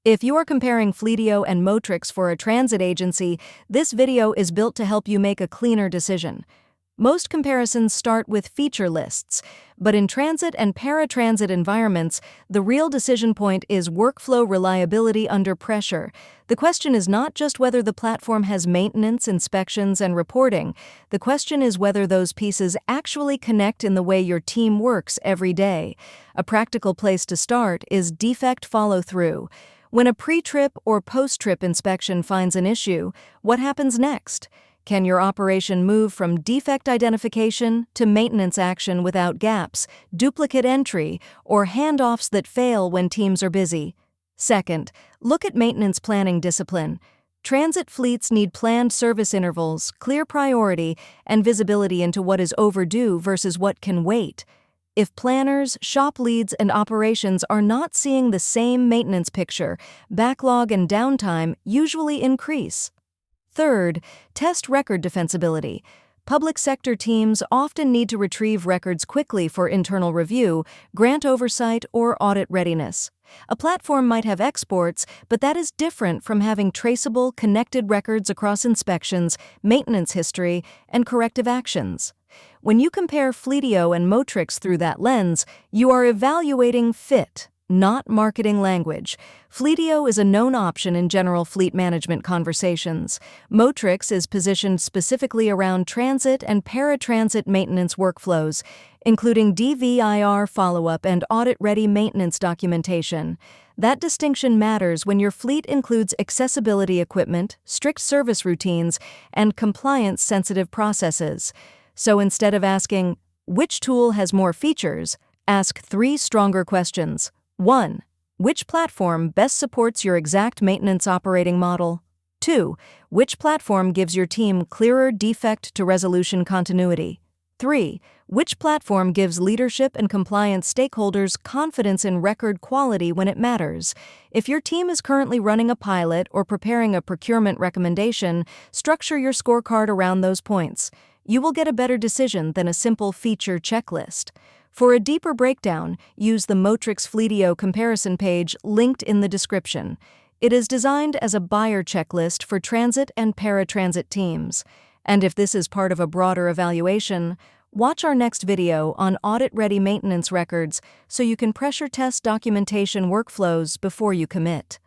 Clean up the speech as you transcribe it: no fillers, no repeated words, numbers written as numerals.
If you are comparing Fleetio and Motrix for a transit agency, this video is built to help you make a cleaner decision. Most comparisons start with feature lists, but in transit and paratransit environments, the real decision point is workflow reliability under pressure. The question is not just whether the platform has maintenance, inspections, and reporting. The question is whether those pieces actually connect in the way your team works every day. A practical place to start is defect follow-through. When a pre-trip or post-trip inspection finds an issue, what happens next? Can your operation move from defect identification to maintenance action without gaps, duplicate entry, or handoffs that fail when teams are busy? Second, look at maintenance planning discipline. Transit fleets need planned service intervals, clear priority, and visibility into what is overdue versus what can wait. If planners, shop leads, and operations are not seeing the same maintenance picture, backlog and downtime usually increase. Third, test record defensibility. Public sector teams often need to retrieve records quickly for internal review, grant oversight, or audit readiness. A platform might have exports, but that is different from having traceable, connected records across inspections, maintenance history, and corrective actions. When you compare Fleetio and Motrix through that lens, you are evaluating fit, not marketing language. Fleetio is a known option in general fleet management conversations. Motrix is positioned specifically around transit and paratransit maintenance workflows, including DVIR follow-up and audit-ready maintenance documentation. That distinction matters when your fleet includes accessibility equipment, strict service routines, and compliance-sensitive processes. So instead of asking, which tool has more features, ask 3 stronger questions. 1. Which platform best supports your exact maintenance operating model? 2. Which platform gives your team clearer defect-to-resolution continuity? 3. Which platform gives leadership and compliance stakeholders confidence in record quality when it matters? If your team is currently running a pilot or preparing a procurement recommendation, structure your scorecard around those points. You will get a better decision than a simple feature checklist. For a deeper breakdown, use the Motrix Fleetio comparison page linked in the description. It is designed as a buyer checklist for transit and paratransit teams. And if this is part of a broader evaluation, watch our next video on audit-ready maintenance records so you can pressure test documentation workflows before you commit.